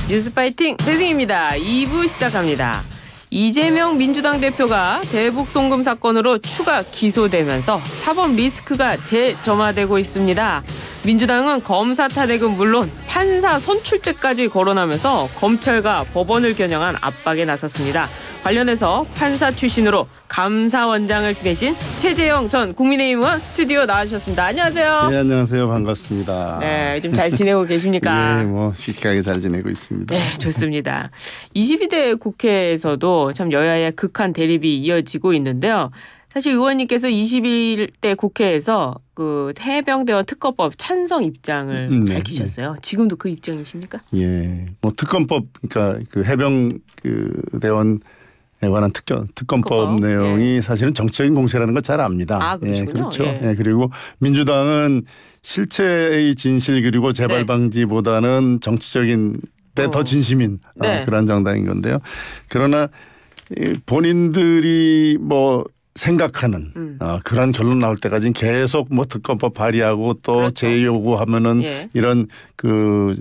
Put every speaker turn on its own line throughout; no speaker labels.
뉴스파이팅 배승입니다. 2부 시작합니다. 이재명 민주당 대표가 대북 송금 사건으로 추가 기소되면서 사법 리스크가 재점화되고 있습니다. 민주당은 검사 탄핵은 물론 판사 선출제까지 거론하면서 검찰과 법원을 겨냥한 압박에 나섰습니다. 관련해서 판사 출신으로 감사원장을 지내신 최재형 전 국민의힘 의원 스튜디오 나와주셨습니다. 안녕하세요.
네, 안녕하세요. 반갑습니다.
네, 좀 잘 지내고 계십니까?
네, 뭐 시시하게 잘 지내고 있습니다.
네, 좋습니다. 22대 국회에서도 참 여야의 극한 대립이 이어지고 있는데요. 사실 의원님께서 21대 국회에서 그 해병대원 특검법 찬성 입장을 밝히셨어요. 지금도 그 입장이십니까?
예, 뭐 특검법 그러니까 그 해병 그 대원에 관한 특검법 내용이 사실은 정치적인 공세라는 걸 잘 압니다.
아, 그러시군요.
예, 그렇죠. 예. 그리고 민주당은 실체의 진실 그리고 재발 방지보다는 정치적인 데 더 진심인 그런 정당인 건데요. 그러나 본인들이 뭐 생각하는 그런 결론 나올 때까지는 계속 뭐 특검법 발의하고 또 그렇죠. 재요구하면은 이런 그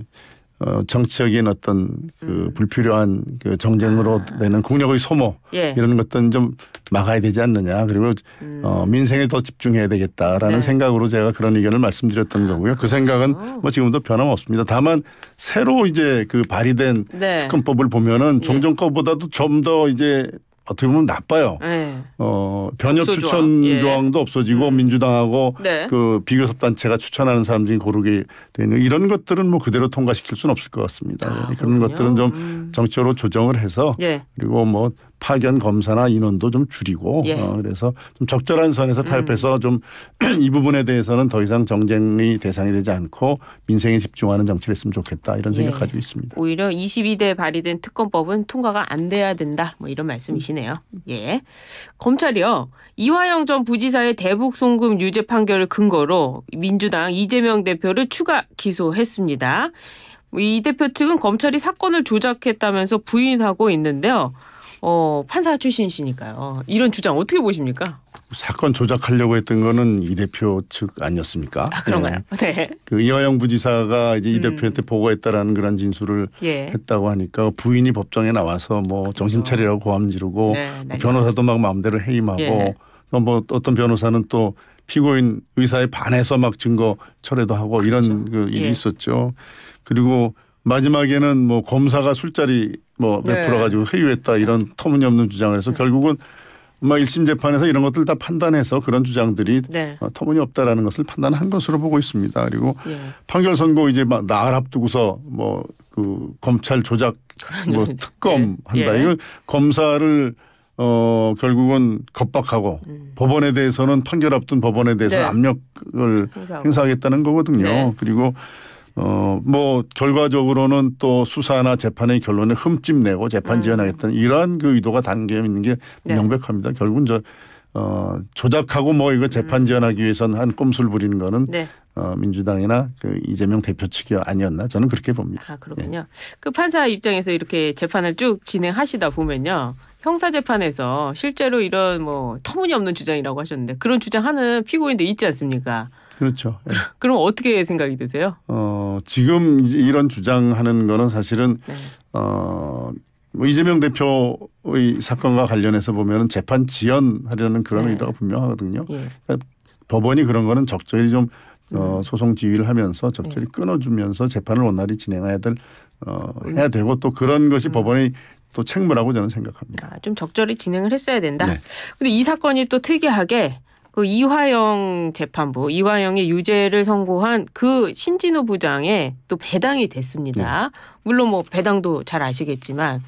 정치적인 어떤 그 불필요한 그 정쟁으로 되는 국력의 소모 이런 것들은 좀 막아야 되지 않느냐. 그리고 민생에 더 집중해야 되겠다라는 생각으로 제가 그런 의견을 말씀드렸던 거고요. 그 생각은 뭐 지금도 변함없습니다. 다만 새로 이제 그 발의된 특검법을 보면은 종전 거보다도 좀 더 이제 어떻게 보면 나빠요. 변협 추천 조항도 없어지고 민주당하고 그 비교섭 단체가 추천하는 사람 중에 고르게 되는 이런 것들은 뭐 그대로 통과시킬 수는 없을 것 같습니다. 그런 것들은 좀 정치적으로 조정을 해서 그리고 뭐 파견 검사나 인원도 좀 줄이고 그래서 좀 적절한 선에서 타협해서 좀 이 부분에 대해서는 더 이상 정쟁의 대상이 되지 않고 민생에 집중하는 정치를 했으면 좋겠다 이런 생각 가지고 있습니다.
오히려 22대 발의된 특검법은 통과가 안 돼야 된다 뭐 이런 말씀이시네요. 예. 검찰이요. 이화영 전 부지사의 대북 송금 유죄 판결을 근거로 민주당 이재명 대표를 추가 기소했습니다. 이 대표 측은 검찰이 사건을 조작했다면서 부인하고 있는데요. 판사 출신이시니까요. 이런 주장 어떻게 보십니까?
사건 조작하려고 했던 거는 이 대표 측 아니었습니까?
아, 그런가요? 네.
그 이화영 부지사가 이제 이 대표한테 보고했다라는 그런 진술을 했다고 하니까 부인이 법정에 나와서 뭐 정신 차리라고 고함 지르고 변호사도 막 마음대로 해임하고 뭐 어떤 변호사는 또 피고인 의사에 반해서 막 증거 철회도 하고 이런 그 일이 있었죠. 그리고 마지막에는 뭐 검사가 술자리 뭐 베풀어 가지고 회유했다 이런 터무니없는 주장을 해서 결국은 막 1심 재판에서 이런 것들 다 판단해서 그런 주장들이 터무니없다라는 것을 판단한 것으로 보고 있습니다. 그리고 판결 선고 이제 막 나흘 앞두고서 뭐 그 검찰 조작 뭐 특검 한다. 이거 검사를 결국은 겁박하고 법원에 대해서는 판결 앞둔 법원에 대해서 압력을 행사하겠다는 거거든요. 그리고 뭐 결과적으로는 또 수사나 재판의 결론을 흠집 내고 재판 지연하겠다는 이러한 그 의도가 담겨 있는 게 명백합니다. 결국은 조작하고 뭐 이거 재판 지연하기 위해서는 한 꼼수를 부리는 거는 민주당이나 그 이재명 대표 측이 아니었나 저는 그렇게 봅니다.
아, 그렇군요. 그 판사 입장에서 이렇게 재판을 쭉 진행하시다 보면요. 형사재판에서 실제로 이런 뭐 터무니없는 주장이라고 하셨는데 그런 주장하는 피고인도 있지 않습니까?
그렇죠.
그럼 어떻게 생각이 드세요?
지금 이런 주장하는 거는 사실은 뭐 이재명 대표의 사건과 관련해서 보면은 재판 지연하려는 그런 의도가 분명하거든요. 그러니까 법원이 그런 거는 적절히 좀 소송 지휘를 하면서 적절히 끊어주면서 재판을 원활히 진행해야 해야 되고 또 그런 것이 법원이 또 책무라고 저는 생각합니다.
좀 적절히 진행을 했어야 된다. 근데 이 사건이 또 특이하게 그 이화영 재판부, 이화영의 유죄를 선고한 그 신진우 부장에 또 배당이 됐습니다. 물론 뭐 배당도 잘 아시겠지만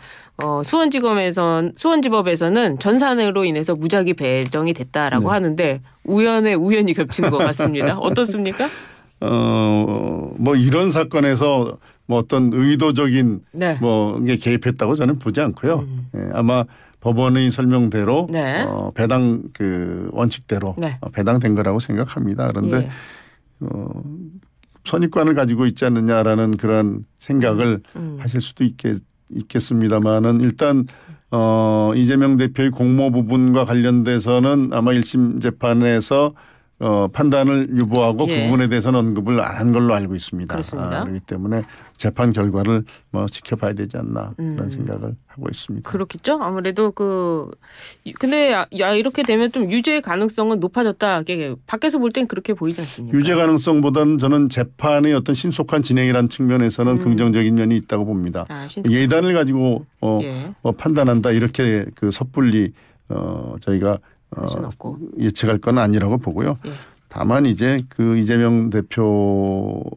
수원지법에서는 전산으로 인해서 무작위 배정이 됐다라고 하는데 우연에 우연히 겹치는 것 같습니다. 어떻습니까?
뭐 이런 사건에서 뭐 어떤 의도적인 뭐 게 개입했다고 저는 보지 않고요. 아마 법원의 설명대로 배당 그 원칙대로 배당된 거라고 생각합니다. 그런데 선입관을 가지고 있지 않느냐라는 그런 생각을 하실 수도 있겠습니다만은 일단 이재명 대표의 공모 부분과 관련돼서는 아마 1심 재판에서 판단을 유보하고
예.
그 부분에 대해서는 언급을 안 한 걸로 알고 있습니다.
그렇습니다.
그렇기 때문에 재판 결과를 뭐 지켜봐야 되지 않나 그런 생각을 하고 있습니다.
그렇겠죠. 아무래도 근데 이렇게 되면 좀 유죄 가능성은 높아졌다. 밖에서 볼 땐 그렇게 보이지 않습니까?
유죄 가능성보다는 저는 재판의 어떤 신속한 진행이라는 측면에서는 긍정적인 면이 있다고 봅니다. 예단을 가지고
예.
판단한다 이렇게 섣불리 저희가 예측할 건 아니라고 보고요.
예.
다만 이제 이재명 대표가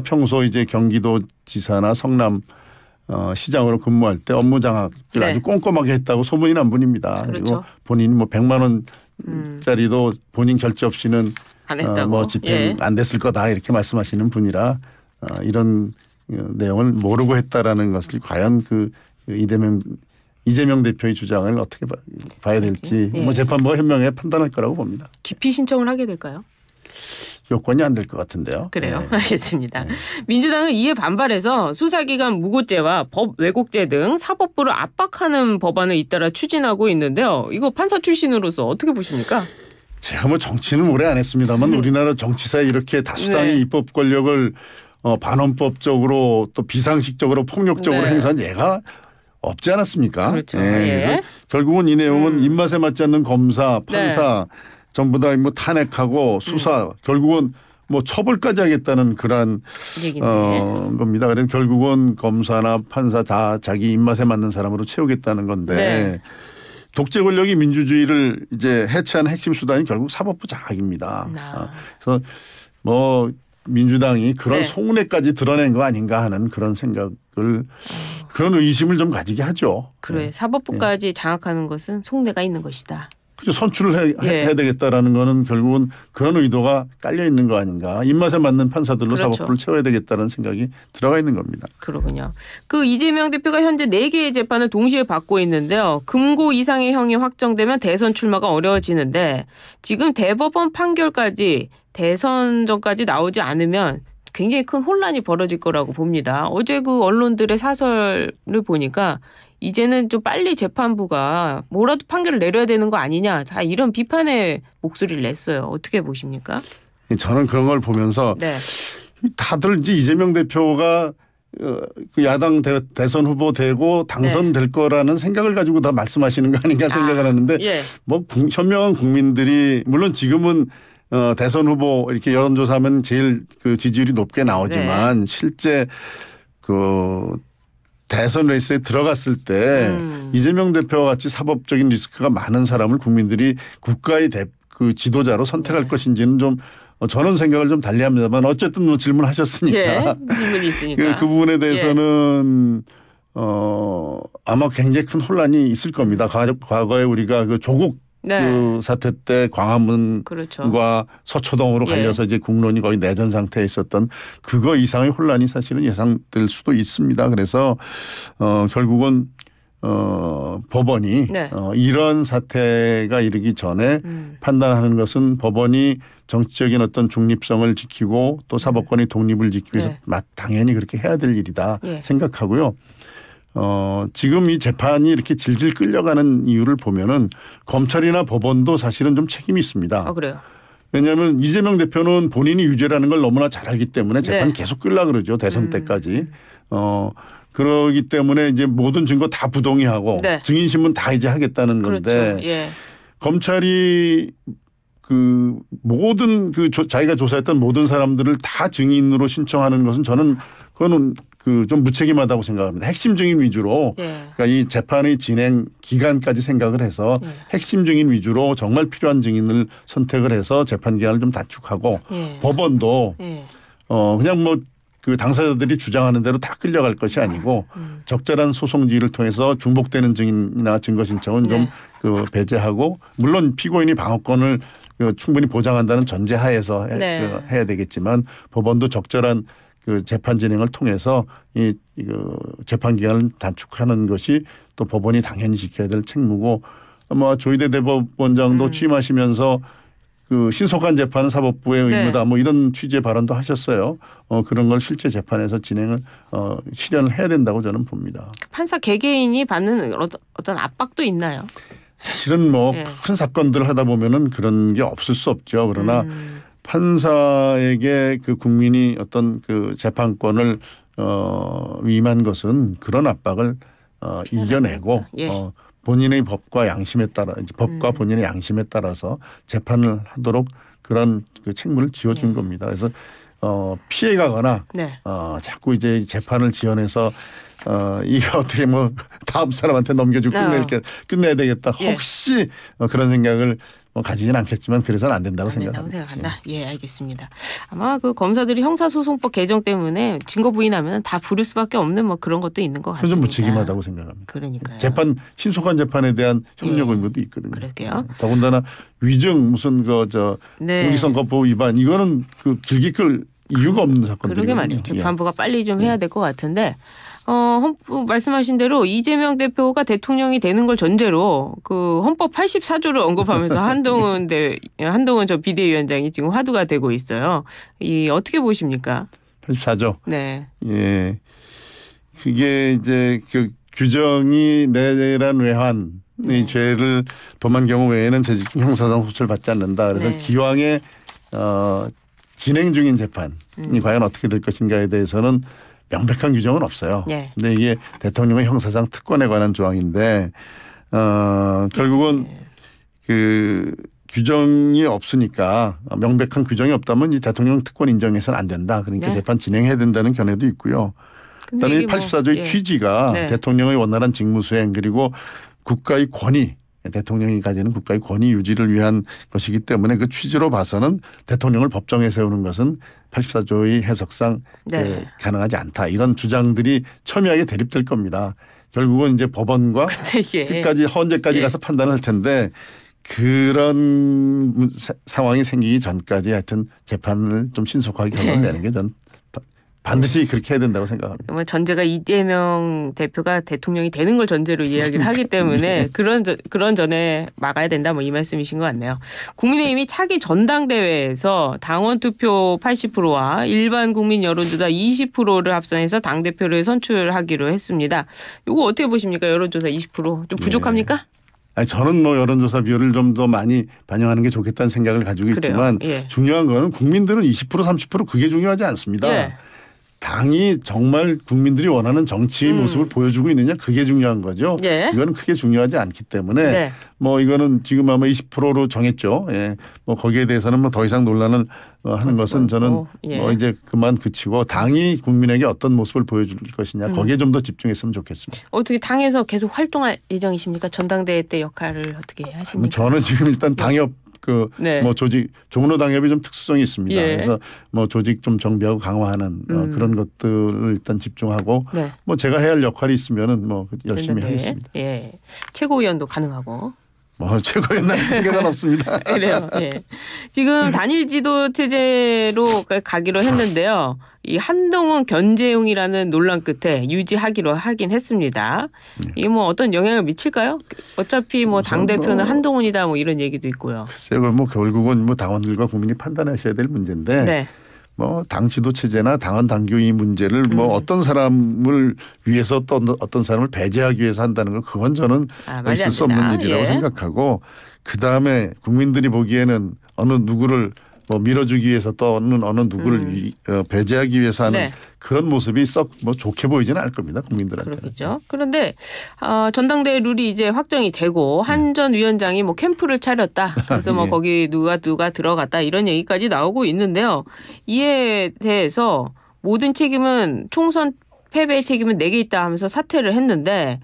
평소 이제 경기도 지사나 성남 시장으로 근무할 때 업무 장악을
네.
아주 꼼꼼하게 했다고 소문이 난 분입니다.
그렇죠.
그리고 본인이 뭐 100만 원짜리도 본인 결제 없이는
안 했다고.
집행
예.
안 됐을 거다 이렇게 말씀하시는 분이라 이런 내용을 모르고 했다라는 것을 과연 이재명 대표의 주장을 어떻게 봐야 될지
예.
재판부가 현명하게 판단할 거라고 봅니다.
기피 신청을 하게 될까요?
요건이 안 될 것 같은데요.
그래요.
네.
알겠습니다.
네.
민주당은 이에 반발해서 수사기관 무고죄와 법 왜곡죄 등 사법부를 압박하는 법안을 잇따라 추진하고 있는데요. 이거 판사 출신으로서 어떻게 보십니까?
제가 뭐 정치는 오래 안 했습니다만 우리나라 정치사에 이렇게 다수당의
네.
입법 권력을 반헌법적으로 또 비상식적으로 폭력적으로
네.
행사한 예가 없지 않았습니까?
그렇죠.
네.
예.
그래서 결국은 이 내용은 입맛에 맞지 않는 검사, 판사 전부 다 뭐 탄핵하고 수사 결국은 뭐 처벌까지 하겠다는 그런 겁니다. 그래서 결국은 검사나 판사 다 자기 입맛에 맞는 사람으로 채우겠다는 건데
네.
독재 권력이 민주주의를 이제 해체하는 핵심 수단이 결국 사법부 장악입니다. 그래서 뭐 민주당이 그런
네.
속내까지 드러낸 거 아닌가 하는 그런 생각을 그런 의심을 좀 가지게 하죠.
그래. 사법부까지 장악하는 것은 속내가 있는 것이다.
그렇죠. 선출을 해야 되겠다라는 거는 결국은 그런 의도가 깔려 있는 거 아닌가. 입맛에 맞는 판사들로
그렇죠.
사법부를 채워야 되겠다는 생각이 들어가 있는 겁니다.
그러군요. 이재명 대표가 현재 4개의 재판을 동시에 받고 있는데요. 금고 이상의 형이 확정되면 대선 출마가 어려워지는데 지금 대법원 판결까지 대선 전까지 나오지 않으면 굉장히 큰 혼란이 벌어질 거라고 봅니다. 어제 언론들의 사설을 보니까 이제는 좀 빨리 재판부가 뭐라도 판결을 내려야 되는 거 아니냐. 다 이런 비판의 목소리를 냈어요. 어떻게 보십니까?
저는 그런 걸 보면서 다들 이제 이재명 대표가 야당 대선 후보 되고 당선될 거라는 생각을 가지고 다 말씀하시는 거 아닌가 생각을 하는데 뭐 현명한 국민들이 물론 지금은 대선 후보 이렇게 여론조사하면 제일 지지율이 높게 나오지만 실제 대선 레이스에 들어갔을 때 이재명 대표와 같이 사법적인 리스크가 많은 사람을 국민들이 국가의 지도자로 선택할 것인지는 좀 저는 생각을 좀 달리합니다만 어쨌든 뭐 질문하셨으니까
질문이 있으니까
그 부분에 대해서는 아마 굉장히 큰 혼란이 있을 겁니다. 과거에 우리가 조국 사태 때 광화문과 서초동으로 갈려서 이제 국론이 거의 내전 상태에 있었던 그거 이상의 혼란이 사실은 예상될 수도 있습니다. 그래서 결국은 법원이 이런 사태가 이르기 전에 판단하는 것은 법원이 정치적인 어떤 중립성을 지키고 또 사법권의 독립을 지키기 위해서 당연히 그렇게 해야 될 일이다 생각하고요. 지금 이 재판이 이렇게 질질 끌려가는 이유를 보면은 검찰이나 법원도 사실은 좀 책임이 있습니다.
그래요?
왜냐하면 이재명 대표는 본인이 유죄라는 걸 너무나 잘 알기 때문에 재판이 계속 끌려 그러죠. 대선 때까지. 그러기 때문에 이제 모든 증거 다 부동의하고 증인신문 다 이제 하겠다는 건데 검찰이 모든 자기가 조사했던 모든 사람들을 다 증인으로 신청하는 것은 저는 그거는 좀 무책임하다고 생각합니다. 핵심 증인 위주로 그러니까 이 재판의 진행 기간까지 생각을 해서 핵심 증인 위주로 정말 필요한 증인을 선택을 해서 재판 기간을 좀 단축하고 법원도 그냥 뭐 당사자들이 주장하는 대로 다 끌려갈 것이 아니고 적절한 소송지를 통해서 중복되는 증인이나 증거 신청은 좀 배제하고 물론 피고인이 방어권을 충분히 보장한다는 전제하에서 해야 되겠지만 법원도 적절한 재판 진행을 통해서 이 재판 기간을 단축하는 것이 또 법원이 당연히 지켜야 될 책무고 아마 조희대 대법원장도 취임하시면서 신속한 재판은 사법부의 의무다 뭐 이런 취지의 발언도 하셨어요. 그런 걸 실제 재판에서 진행을 실현을 해야 된다고 저는 봅니다.
판사 개개인이 받는 어떤 압박도 있나요?
사실은 뭐 큰 사건들 하다 보면은 그런 게 없을 수 없죠. 그러나 판사에게 그 국민이 어떤 그 재판권을 위임한 것은 그런 압박을 이겨내고 본인의 법과 양심에 따라 법과 본인의 양심에 따라서 재판을 하도록 그런 그 책무를 지어준 겁니다. 그래서 피해가거나 자꾸 이제 재판을 지연해서 이게 어떻게 뭐 다음 사람한테 넘겨주고 끝내야 되겠다. 혹시 그런 생각을 가지진 않겠지만 그래서는 안 된다고 생각합니다.
예, 알겠습니다. 아마 그 검사들이 형사소송법 개정 때문에 증거 부인하면 다 부를 수밖에 없는 뭐 그런 것도 있는 것 같습니다.
좀 무책임하다고 생각합니다.
그러니까요.
재판 신속한 재판에 대한 협력 의무도 있거든요.
그럴게요.
더군다나 위증 무슨 공직선거법 위반 이거는 그 길게 끌 이유가 없는 사건들이거든요.
그러게 말이에요. 재판부가 빨리 좀 해야 될 것 같은데. 말씀하신 대로 이재명 대표가 대통령이 되는 걸 전제로 그 헌법 84조를 언급하면서 한동훈 저 비대위원장이 지금 화두가 되고 있어요. 어떻게 보십니까?
84조.
네.
예. 그게 이제 그 규정이 내란 외환의 죄를 범한 경우 외에는 재직 중 형사상 소처를 받지 않는다. 그래서 기왕에 진행 중인 재판이 과연 어떻게 될 것인가에 대해서는 명백한 규정은 없어요. 근데 이게 대통령의 형사상 특권에 관한 조항인데 결국은 그 규정이 없으니까 명백한 규정이 없다면 이 대통령 특권 인정해서는 안 된다. 그러니까 재판 진행해야 된다는 견해도 있고요. 그다음에 이 84조의 취지가 대통령의 원활한 직무수행 그리고 국가의 권위 대통령이 가지는 국가의 권위 유지를 위한 것이기 때문에 그 취지로 봐서는 대통령을 법정에 세우는 것은 84조의 해석상 가능하지 않다. 이런 주장들이 첨예하게 대립될 겁니다. 결국은 이제 법원과 끝까지 헌재까지 가서 판단을 할 텐데 그런 상황이 생기기 전까지 하여튼 재판을 좀 신속하게 결론을 내는 게 전 반드시 그렇게 해야 된다고 생각합니다.
전제가 이재명 대표가 대통령이 되는 걸 전제로 이야기를 하기 때문에 그런 전에 막아야 된다 뭐 이 말씀이신 것 같네요. 국민의힘이 차기 전당대회에서 당원 투표 80%와 일반 국민 여론조사 20%를 합산해서 당대표를 선출하기로 했습니다. 이거 어떻게 보십니까? 여론조사 20% 좀 부족합니까?
아니, 저는 뭐 여론조사 비율을 좀 더 많이 반영하는 게 좋겠다는 생각을 가지고 있지만 중요한 거는 국민들은 20% 30% 그게 중요하지 않습니다. 당이 정말 국민들이 원하는 정치의 모습을 보여주고 있느냐 그게 중요한 거죠. 이거는 크게 중요하지 않기 때문에 뭐 이거는 지금 아마 20%로 정했죠. 뭐 거기에 대해서는 뭐 더 이상 논란을 하는 것은 저는 뭐 이제 그만 그치고 당이 국민에게 어떤 모습을 보여줄 것이냐 거기에 좀 더 집중했으면 좋겠습니다.
어떻게 당에서 계속 활동할 예정이십니까? 전당대회 때 역할을 어떻게 하십니까?
저는 지금 일단 당협 뭐 조직 종로 당협이 좀 특수성이 있습니다. 그래서 뭐 조직 좀 정비하고 강화하는 그런 것들을 일단 집중하고 뭐 제가 해야 할 역할이 있으면은 뭐 열심히 하겠습니다.
최고위원도 가능하고.
뭐 최고위원 날 생각은 없습니다.
그래요. 지금 단일 지도 체제로 가기로 했는데요. 이 한동훈 견제용이라는 논란 끝에 유지하기로 하긴 했습니다. 이게 뭐 어떤 영향을 미칠까요? 어차피 뭐 당 대표는 한동훈이다 뭐 이런 얘기도 있고요.
글쎄요, 뭐 결국은 뭐 당원들과 국민이 판단하셔야 될 문제인데. 뭐 당 지도 체제나 당원 당규의 문제를 뭐 어떤 사람을 위해서 또 어떤 사람을 배제하기 위해서 한다는 건 그건 저는 있을 수 없는 일이라고 생각하고 그다음에 국민들이 보기에는 어느 누구를 뭐 밀어주기 위해서 또는 어느 누구를 배제하기 위해서 하는 그런 모습이 썩 뭐 좋게 보이지는 않을 겁니다. 국민들한테.
그렇겠죠. 그런데 전당대회 룰이 이제 확정이 되고 한 전 위원장이 뭐 캠프를 차렸다. 그래서 뭐 거기 누가 들어갔다 이런 얘기까지 나오고 있는데요. 이에 대해서 모든 책임은 총선 패배의 책임은 내게 있다 하면서 사퇴를 했는데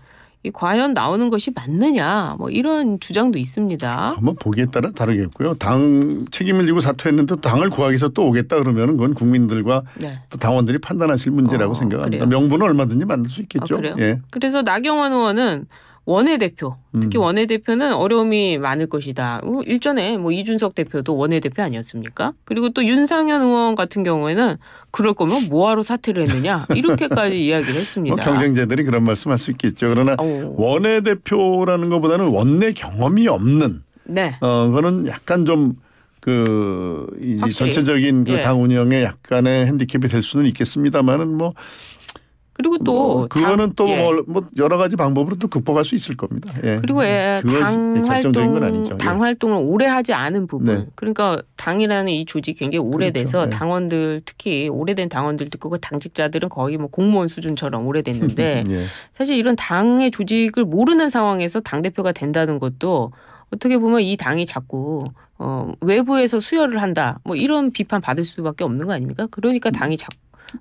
과연 나오는 것이 맞느냐 뭐 이런 주장도 있습니다.
한번 보기에 따라 다르겠고요. 당 책임을 지고 사퇴했는데 당을 구하기 위해서 또 오겠다 그러면 그건 국민들과 또 당원들이 판단하실 문제라고 생각합니다. 명분은 얼마든지 만들 수 있겠죠.
그래요? 그래서 나경원 의원은 원내대표 특히 원내대표는 어려움이 많을 것이다. 일전에 뭐 이준석 대표도 원내대표 아니었습니까? 그리고 또 윤상현 의원 같은 경우에는 그럴 거면 뭐하러 사퇴를 했느냐 이렇게까지 이야기를 했습니다.
뭐 경쟁자들이 그런 말씀할 수 있겠죠. 그러나 원내대표라는 것보다는 원내 경험이 없는 그거는 약간 좀 전체적인 그 당 운영에 약간의 핸디캡이 될 수는 있겠습니다만은 뭐
그리고 또
그거는 또 뭐 여러 가지 방법으로 또 극복할 수 있을 겁니다. 예.
그리고 당 활동을 오래 하지 않은 부분.
네.
그러니까 당이라는 이 조직이 굉장히 오래돼서
그렇죠. 네.
당원들 특히 오래된 당원들도 있고 당직자들은 거의 뭐 공무원 수준처럼 오래됐는데
예.
사실 이런 당의 조직을 모르는 상황에서 당대표가 된다는 것도 어떻게 보면 이 당이 자꾸 외부에서 수혈을 한다. 뭐 이런 비판 받을 수밖에 없는 거 아닙니까? 그러니까 당이 자꾸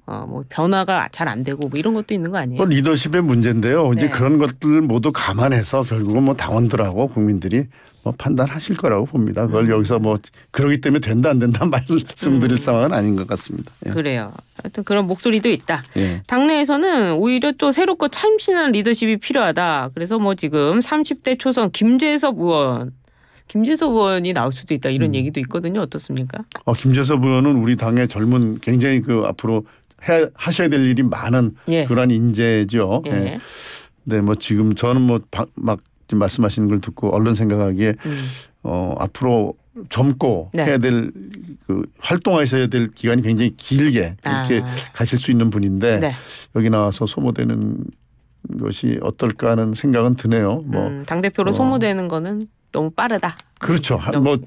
뭐 변화가 잘 안 되고 뭐 이런 것도 있는 거 아니에요?
리더십의 문제인데요. 이제
네.
그런 것들 모두 감안해서 결국은 뭐 당원들하고 국민들이 뭐 판단하실 거라고 봅니다. 그걸 여기서 뭐 그러기 때문에 된다 안 된다 말씀드릴 상황은 아닌 것 같습니다. 예.
그래요. 하여튼 그런 목소리도 있다.
예.
당내에서는 오히려 또 새롭고 참신한 리더십이 필요하다. 그래서 뭐 지금 30대 초선 김재섭 의원이 나올 수도 있다. 이런 얘기도 있거든요. 어떻습니까?
김재섭 의원은 우리 당의 젊은 굉장히 앞으로 하셔야 될 일이 많은 그러한 인재죠.
예.
예. 네, 뭐 지금 저는 막 말씀하시는 걸 듣고 얼른 생각하기에 앞으로 젊고 해야 될 활동하셔야 될 기간이 굉장히 길게 이렇게 가실 수 있는 분인데 네. 여기 나와서 소모되는 것이 어떨까 하는 생각은 드네요.
당대표로 소모되는 거는 너무 빠르다.
그렇죠.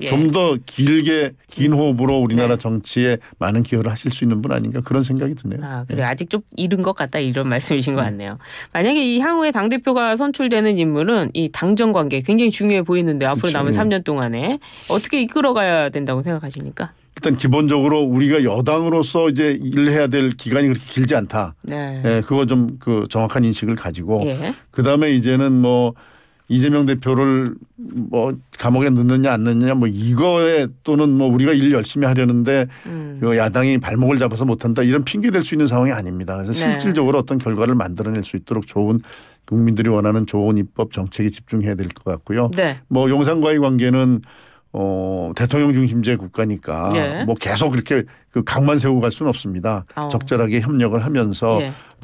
좀 더 길게 긴 호흡으로 우리나라 정치에 많은 기여를 하실 수 있는 분 아닌가 그런 생각이 드네요.
그래 아직 좀 이른 것 같다 이런 말씀이신 것 같네요. 만약에 이 향후에 당대표가 선출되는 인물은 이 당정 관계 굉장히 중요해 보이는데 앞으로
그렇죠.
남은 3년 동안에 어떻게 이끌어가야 된다고 생각하십니까?
일단 기본적으로 우리가 여당으로서 이제 일해야 될 기간이 그렇게 길지 않다.
네.
예, 그거 좀 정확한 인식을 가지고 그다음에 이제는 뭐 이재명 대표를 뭐 감옥에 넣느냐 안 넣느냐 뭐 이거에 또는 뭐 우리가 일 열심히 하려는데 야당이 발목을 잡아서 못한다 이런 핑계 댈 수 있는 상황이 아닙니다. 그래서 실질적으로 어떤 결과를 만들어낼 수 있도록 좋은 국민들이 원하는 좋은 입법 정책에 집중해야 될 것 같고요.
네.
뭐 용산과의 관계는 대통령 중심제 국가니까 뭐 계속 그렇게 각만 세우고 갈 수는 없습니다. 적절하게 협력을 하면서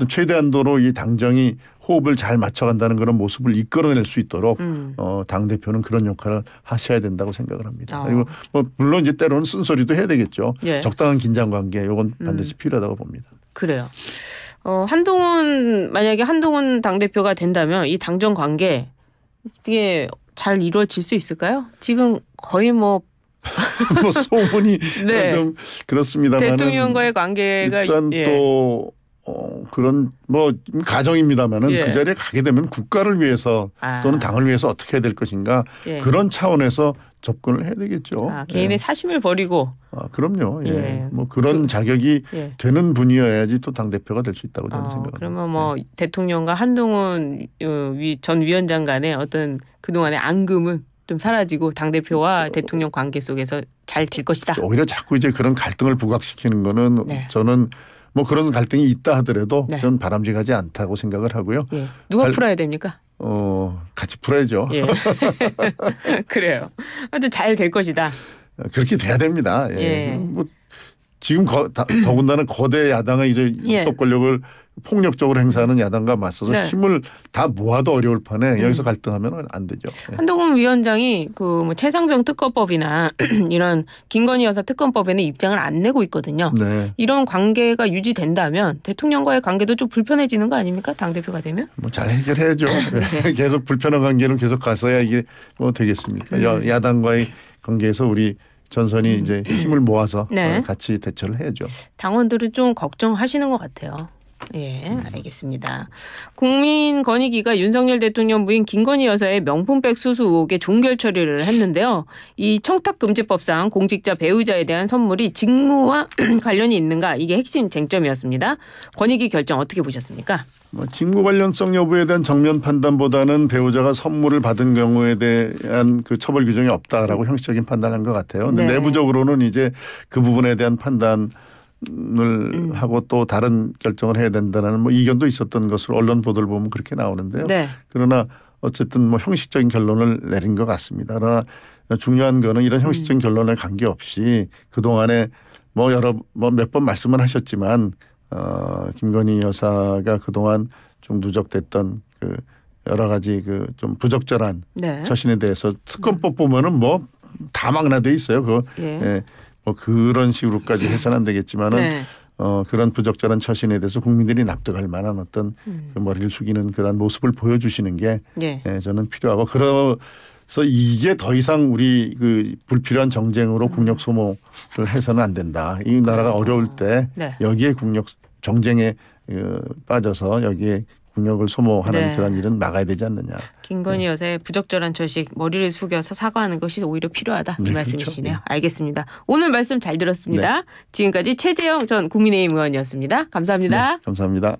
최대한도로 이 당정이 호흡을 잘 맞춰간다는 그런 모습을 이끌어낼 수 있도록 당대표는 그런 역할을 하셔야 된다고 생각을 합니다. 그리고 뭐 물론 이제 때로는 쓴소리도 해야 되겠죠. 적당한 긴장 관계 이건 반드시 필요하다고 봅니다.
그래요. 만약에 한동훈 당대표가 된다면 이 당정 관계 이게 잘 이루어질 수 있을까요? 지금 거의 뭐
소문이 좀 그렇습니다만
대통령과의 관계가
일단 또 그런 뭐 가정입니다만은 그 자리에 가게 되면 국가를 위해서 또는 당을 위해서 어떻게 해야 될 것인가 그런 차원에서 접근을 해야 되겠죠.
개인의 사심을 버리고.
그럼요. 뭐 그런 자격이 되는 분이어야지 또 당 대표가 될 수 있다고 저는 생각합니다.
그러면 뭐 대통령과 한동훈 전 위원장 간의 어떤 그동안의 앙금은 좀 사라지고 당 대표와 대통령 관계 속에서 잘 될 것이다.
오히려 자꾸 이제 그런 갈등을 부각시키는 거는 저는 뭐 그런 갈등이 있다 하더라도 저는 바람직하지 않다고 생각을 하고요.
누가 풀어야 됩니까?
같이 풀어야죠.
그래요. 하여튼 잘 될 것이다.
그렇게 돼야 됩니다. 뭐 지금 더군다나 거대 야당의 이제 입법 권력을 폭력적으로 행사하는 야당과 맞서서 힘을 다 모아도 어려울 판에 여기서 갈등하면 안 되죠.
한동훈 위원장이 뭐 최상병 특검법이나 이런 김건희 여사 특검법에는 입장을 안 내고 있거든요. 이런 관계가 유지된다면 대통령과의 관계도 좀 불편해지는 거 아닙니까? 당대표가 되면?
뭐 잘 해결해야죠. 계속 불편한 관계로 계속 가서야 이게 뭐 되겠습니까? 야당과의 관계에서 우리 전선이 이제 힘을 모아서 같이 대처를 해야죠.
당원들은 좀 걱정하시는 것 같아요. 알겠습니다. 국민권익위가 윤석열 대통령 부인 김건희 여사의 명품백 수수 의혹에 종결 처리를 했는데요. 이 청탁금지법상 공직자 배우자에 대한 선물이 직무와 관련이 있는가 이게 핵심 쟁점이었습니다. 권익위 결정 어떻게 보셨습니까?
직무 관련성 여부에 대한 정면 판단보다는 배우자가 선물을 받은 경우에 대한 그 처벌 규정이 없다라고 형식적인 판단한 것 같아요. 근데 내부적으로는 이제 그 부분에 대한 판단 을 하고 또 다른 결정을 해야 된다는 뭐 이견도 있었던 것으로 언론 보도를 보면 그렇게 나오는데요. 그러나 어쨌든 뭐 형식적인 결론을 내린 것 같습니다. 그러나 중요한 거는 이런 형식적인 결론에 관계없이 그동안에 뭐 몇 번 말씀을 하셨지만 김건희 여사가 그동안 좀 누적됐던 그 여러 가지 그 좀 부적절한 처신에 대해서 특검법 보면은 뭐 다 망라돼 있어요. 뭐 그런 식으로까지 해서는 안 되겠지만은 그런 부적절한 처신에 대해서 국민들이 납득할 만한 어떤 그 머리를 숙이는 그런 모습을 보여주시는 게
예.
저는 필요하고 그래서 이제 더 이상 우리 그 불필요한 정쟁으로 국력 소모를 해서는 안 된다. 이 나라가 어려울 때
네.
여기에 국력 정쟁에 빠져서 여기에 국력을 소모하는
네.
그런 일은 나가야 되지 않느냐.
김건희 여사의 부적절한 처식 머리를 숙여서 사과하는 것이 오히려 필요하다. 이 말씀이시네요.
그렇죠.
알겠습니다. 오늘 말씀 잘 들었습니다. 지금까지 최재형 전 국민의힘 의원이었습니다. 감사합니다.
감사합니다.